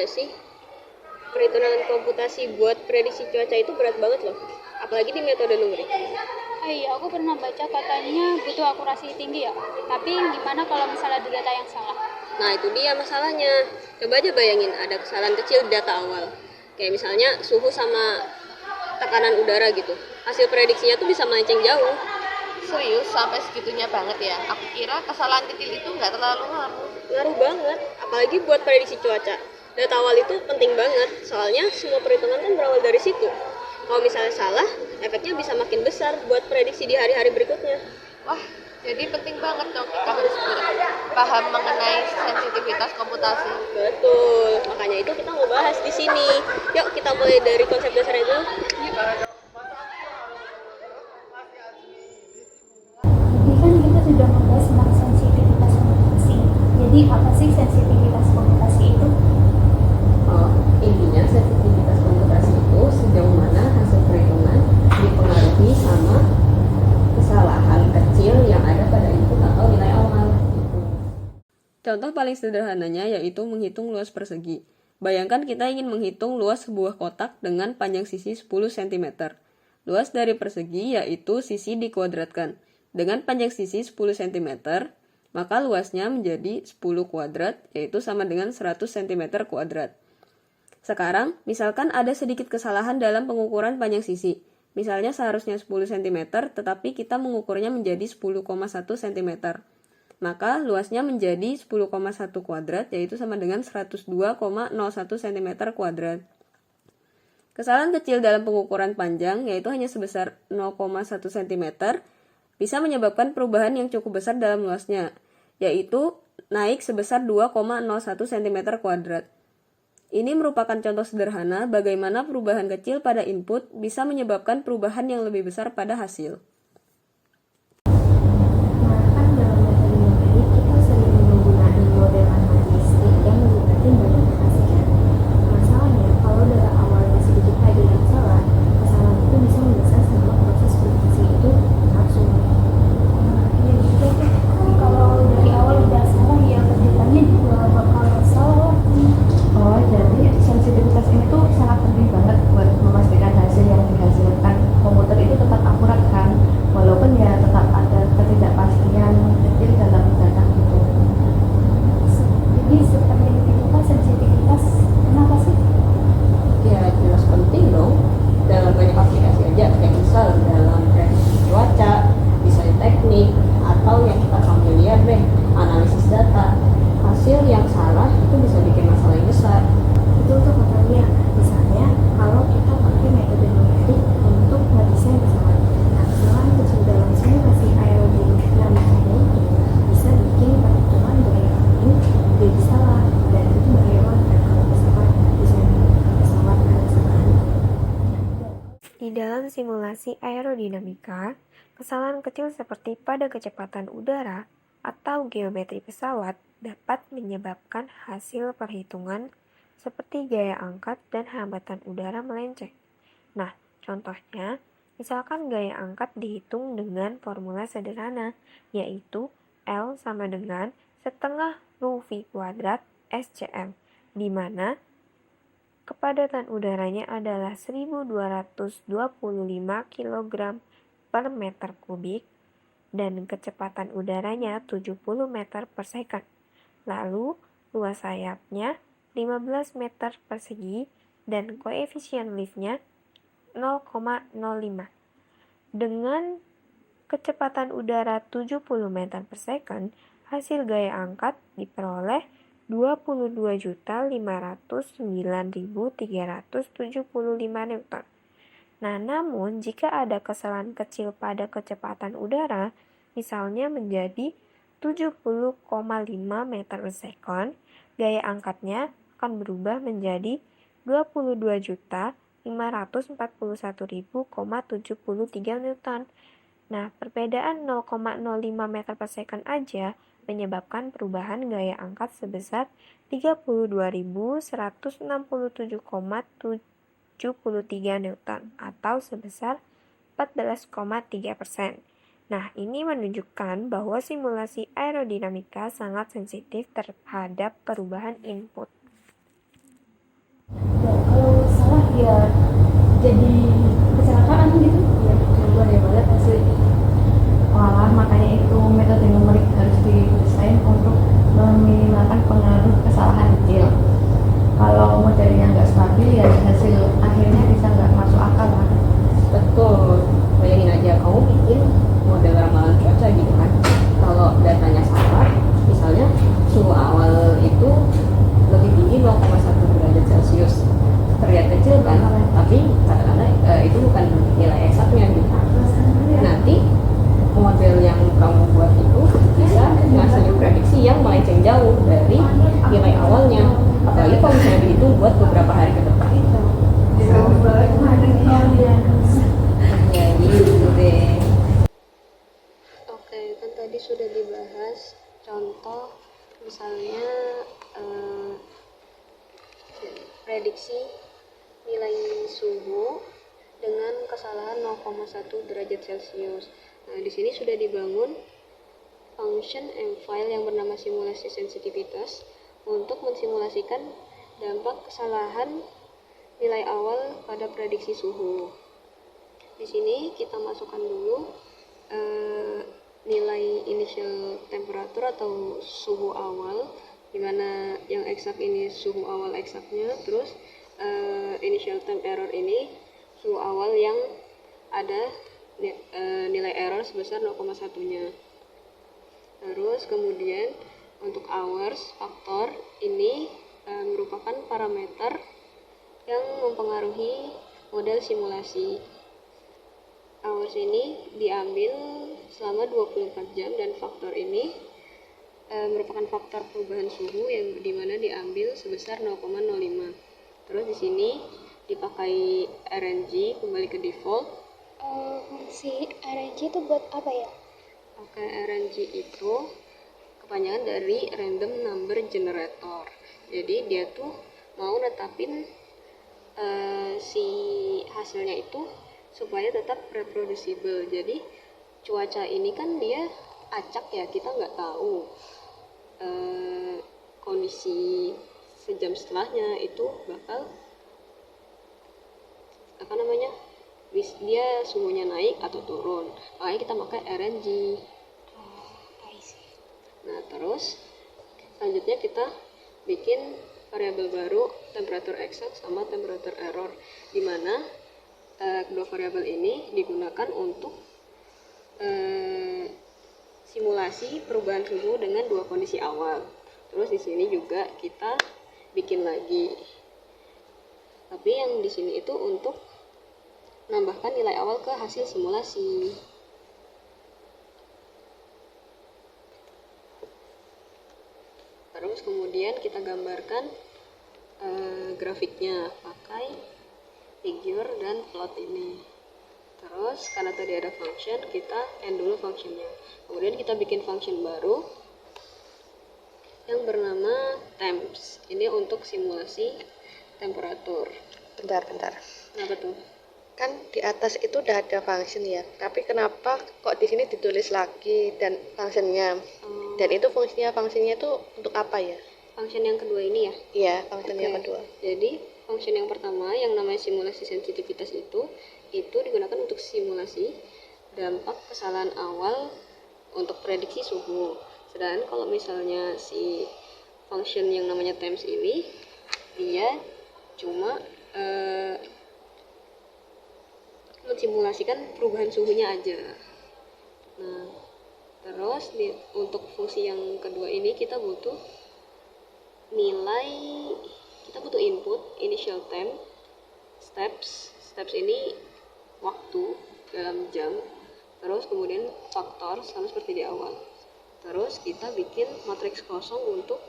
gak sih? Perhitungan komputasi buat prediksi cuaca itu berat banget loh. Apalagi di metode numerik. Iya, aku pernah baca katanya butuh akurasi tinggi ya. Tapi gimana kalau misalnya ada data yang salah? Nah itu dia masalahnya. Coba aja bayangin ada kesalahan kecil di data awal. Kayak misalnya suhu sama tekanan udara gitu. Hasil prediksinya tuh bisa melenceng jauh. Serius sampai segitunya banget ya? Aku kira kesalahan kecil itu nggak terlalu ngaruh. Ngaruh banget, apalagi buat prediksi cuaca. Data awal itu penting banget, soalnya semua perhitungan kan berawal dari situ. Kalau misalnya salah, efeknya bisa makin besar buat prediksi di hari-hari berikutnya. Wah, jadi penting banget dong kita harus paham mengenai sensitivitas komputasi. Betul, makanya itu kita mau bahas di sini. Yuk kita mulai dari konsep dasarnya dulu. Tadi kan kita sudah membahas tentang sensitivitas komputasi. Jadi apa sih sensitivitas komputasi itu? Intinya sensitivitas komputasi itu sejauh mana hasil perhitungan dipengaruhi sama kesalahan kecil yang ada pada input atau nilai awal. Contoh paling sederhananya yaitu menghitung luas persegi. Bayangkan kita ingin menghitung luas sebuah kotak dengan panjang sisi 10 cm. Luas dari persegi yaitu sisi dikuadratkan. Dengan panjang sisi 10 cm, maka luasnya menjadi 10 kuadrat, yaitu sama dengan 100 cm kuadrat. Sekarang, misalkan ada sedikit kesalahan dalam pengukuran panjang sisi. Misalnya seharusnya 10 cm, tetapi kita mengukurnya menjadi 10,1 cm. Maka luasnya menjadi 10,1 kuadrat, yaitu sama dengan 102,01 cm kuadrat. Kesalahan kecil dalam pengukuran panjang, yaitu hanya sebesar 0,1 cm, bisa menyebabkan perubahan yang cukup besar dalam luasnya, yaitu naik sebesar 2,01 cm kuadrat. Ini merupakan contoh sederhana bagaimana perubahan kecil pada input bisa menyebabkan perubahan yang lebih besar pada hasil. Nah, kan dalam metode numerik kita sering menggunakan model analitik yang melibatkan banyak hasilnya. Masalahnya, kalau data awalnya sedikit aja yang salah, kesalahan itu bisa membesar selama proses prediksi itu berlangsung. Nah, iya juga tuh. Kalau dari awal udah salah, ya kedepannya juga bakal salah. Oh, jadi sensitivitas ini tuh sangat penting banget buat memastikan hasil yang dihasilkan komputer itu tetap akurat kan, walaupun ya tetap ada ketidakpastian kecil dalam data itu. Jadi sepenting itu kan sensitivitas, kenapa sih? Ya jelas penting dong, dalam banyak aplikasi aja, kayak misal dalam prediksi cuaca, desain teknik, atau yang kita familiar deh, analisis data. Hasil yang salah itu bisa bikin masalah yang besar. Itu tuh katanya, misalnya kalau kita pakai metode numerik untuk ngedesain pesawat, nah kesalahan kecil dalam simulasi aerodinamikanya itu bisa bikin perhitungan gaya angin jadi salah, dan itu bahaya banget kan kalau pesawat desain pesawat ada kesalahan. Di dalam simulasi aerodinamika, kesalahan kecil seperti pada kecepatan udara atau geometri pesawat dapat menyebabkan hasil perhitungan seperti gaya angkat dan hambatan udara melenceng. Nah, contohnya, misalkan gaya angkat dihitung dengan formula sederhana, yaitu L sama dengan setengah ρ V kuadrat SCM, di mana kepadatan udaranya adalah 1225 kg per meter kubik dan kecepatan udaranya 70 meter per second. Lalu, luas sayapnya 15 meter persegi dan koefisien liftnya 0,05. Dengan kecepatan udara 70 meter per second, hasil gaya angkat diperoleh 22.509.375 Newton. Nah, namun jika ada kesalahan kecil pada kecepatan udara, misalnya menjadi 70,5 meter per second, gaya angkatnya akan berubah menjadi 22.541.073 Newton. Nah, perbedaan 0,05 meter per second aja menyebabkan perubahan gaya angkat sebesar 32.167,73 Newton atau sebesar 14,3%. Nah, ini menunjukkan bahwa simulasi aerodinamika sangat sensitif terhadap perubahan input. ya jadi kecelakaan gitu ya. Coba deh banget hasil olah, makanya itu metode numerik harus didesain untuk meminimalkan pengaruh kesalahan kecil. Kalau modelnya nggak stabil ya hasil akhirnya bisa nggak masuk akal lah. Betul, bayangin aja kamu bikin model ramalan cuaca gitu kan, kalau datanya salah, misalnya suhu awal itu lebih tinggi 0,1 derajat Celcius, terlihat kecil kan, tapi kadang-kadang itu bukan nilai eksaknya gitu. Nanti model yang kamu buat itu bisa ngasih prediksi yang melenceng jauh dari nilai awalnya, apalagi kalau misalnya dihitung buat beberapa hari ke depan. Ya gitu deh. Oke, kan tadi sudah dibahas contoh misalnya prediksi nilai suhu dengan kesalahan 0,1 derajat Celcius. Nah, di sini sudah dibangun function and file yang bernama simulasi sensitivitas untuk mensimulasikan dampak kesalahan nilai awal pada prediksi suhu. Di sini kita masukkan dulu nilai initial temperature atau suhu awal, dimana yang eksak ini suhu awal eksaknya, terus initial temp error ini suhu awal yang ada nilai error sebesar 0,1-nya. Terus kemudian untuk hours faktor ini merupakan parameter yang mempengaruhi model simulasi. Hours ini diambil selama 24 jam dan faktor ini merupakan faktor perubahan suhu yang dimana diambil sebesar 0,05. Terus di sini dipakai RNG kembali ke default. Fungsi RNG itu buat apa ya? Oke, RNG itu kepanjangan dari Random Number Generator. Jadi dia tuh mau netapin si hasilnya itu supaya tetap reproducible. Jadi cuaca ini kan dia acak ya, kita nggak tahu kondisi sejam setelahnya itu bakal dia suhunya naik atau turun, makanya kita pakai RNG. Nah, terus selanjutnya kita bikin variabel baru, temperature exact sama temperature error, dimana kedua variabel ini digunakan untuk simulasi perubahan suhu dengan dua kondisi awal. Terus di sini juga kita bikin lagi, tapi yang di sini itu untuk menambahkan nilai awal ke hasil simulasi. Terus kemudian kita gambarkan grafiknya pakai figure dan plot ini. Terus karena tadi ada function, kita end dulu functionnya. Kemudian kita bikin function baru yang bernama temps. Ini untuk simulasi temperatur. Bentar. Apa tuh? Kan di atas itu udah ada function ya, tapi kenapa kok di sini ditulis lagi dan functionnya? Dan itu fungsinya itu untuk apa ya? Function yang kedua ini ya? Iya, function yang Oke. kedua. Jadi function yang pertama yang namanya simulasi sensitivitas itu digunakan untuk simulasi dampak kesalahan awal untuk prediksi suhu. Sedangkan kalau misalnya si function yang namanya temps ini dia cuma mensimulasikan perubahan suhunya aja. Nah, terus untuk fungsi yang kedua ini kita butuh input initial temp, steps ini waktu dalam jam, terus kemudian faktor sama seperti di awal. Terus kita bikin matriks kosong untuk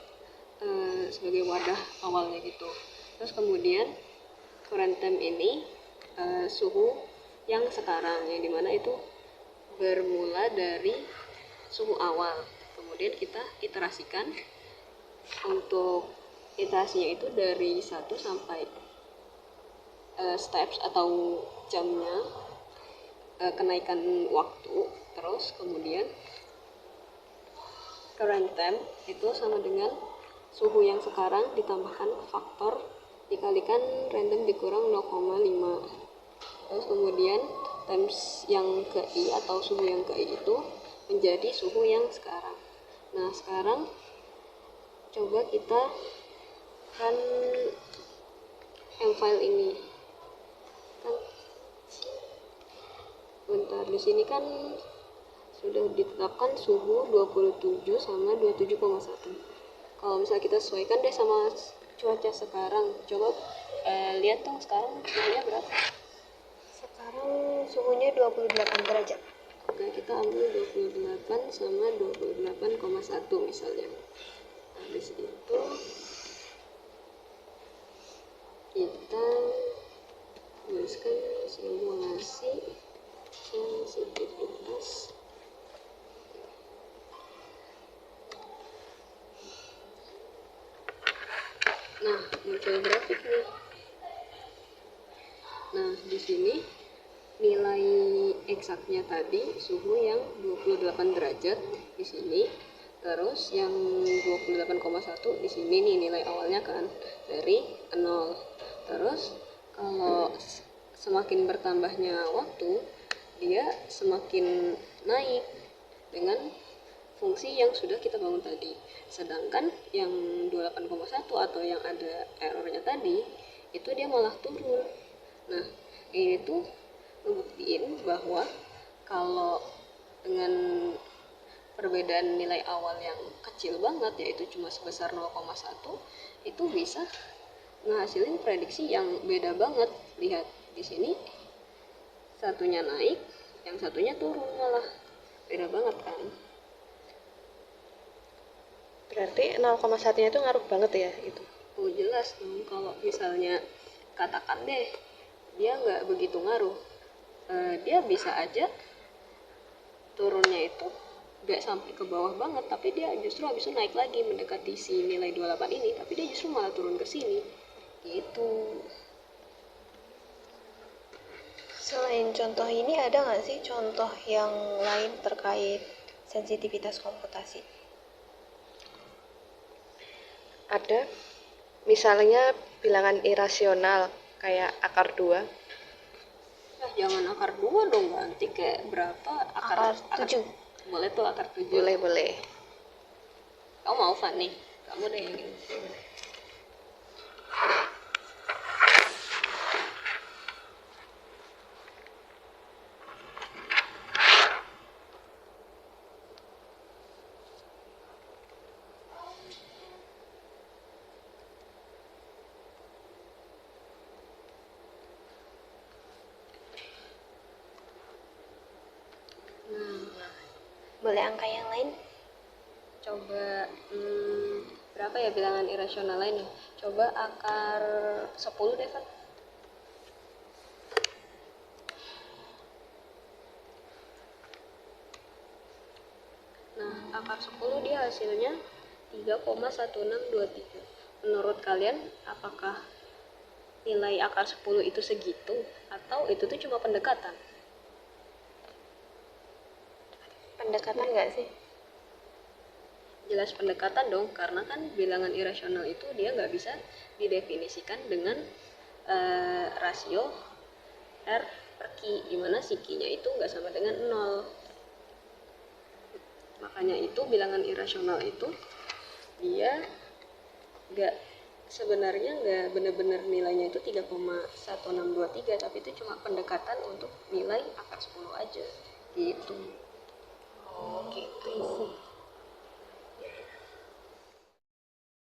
sebagai wadah awalnya gitu. Terus kemudian current temp ini suhu yang sekarang, yang dimana itu bermula dari suhu awal. Kemudian kita iterasikan, untuk iterasinya itu dari 1 sampai steps atau jamnya, kenaikan waktu. Terus kemudian current temp itu sama dengan suhu yang sekarang ditambahkan faktor dikalikan random dikurang 0,5. Terus kemudian times yang ke I atau suhu yang ke I itu menjadi suhu yang sekarang. Nah, sekarang coba kita run file ini. Kan bentar, di sini kan sudah ditetapkan suhu 27 sama 27,1. Kalau misalnya kita sesuaikan deh sama cuaca sekarang, coba lihat dong sekarang suhunya berapa. Sekarang suhunya 28 derajat. Oke, kita ambil 28 sama 28,1 misalnya. Habis itu kita tuliskan simulasi sensitivitas. Nah, muncul grafik nih. Nah, di sini nilai eksaknya tadi suhu yang 28 derajat di sini, terus yang 28,1 di sini nih nilai awalnya kan dari 0. Terus kalau semakin bertambahnya waktu, dia semakin naik dengan fungsi yang sudah kita bangun tadi. Sedangkan yang 28,1 atau yang ada errornya tadi itu dia malah turun. Nah, ini tuh ngebuktiin bahwa kalau dengan perbedaan nilai awal yang kecil banget, yaitu cuma sebesar 0,1, itu bisa ngehasilin prediksi yang beda banget. Lihat di sini, satunya naik, yang satunya turun malah. Beda banget kan? Berarti 0,1-nya itu ngaruh banget ya itu. Oh, jelas dong. Kalau misalnya katakan deh dia nggak begitu ngaruh, dia bisa aja turunnya itu nggak sampai ke bawah banget, tapi dia justru habis itu naik lagi mendekati si nilai 28 ini, tapi dia justru malah turun ke sini gitu. Selain contoh ini ada nggak sih contoh yang lain terkait sensitivitas komputasi? Ada, misalnya bilangan irasional kayak akar 2. Jangan akar 2 dong, ganti kayak berapa? Akar 7. Boleh tuh akar 7. Boleh. Kamu mau Fanny? Kamu deh yang ini. Boleh angka yang lain? Coba berapa ya bilangan irasional lainnya? Coba akar 10 deh, Van. Nah, akar 10 dia hasilnya 3,1623. Menurut kalian apakah nilai akar 10 itu segitu atau itu tuh cuma pendekatan? Pendekatan nggak sih? Jelas pendekatan dong, karena kan bilangan irasional itu dia nggak bisa didefinisikan dengan rasio R per Q, dimana si Q-nya itu nggak sama dengan 0. Makanya itu bilangan irasional itu dia sebenarnya nggak benar-benar nilainya itu 3,1623, tapi itu cuma pendekatan untuk nilai akar 10 aja gitu. Oh gitu.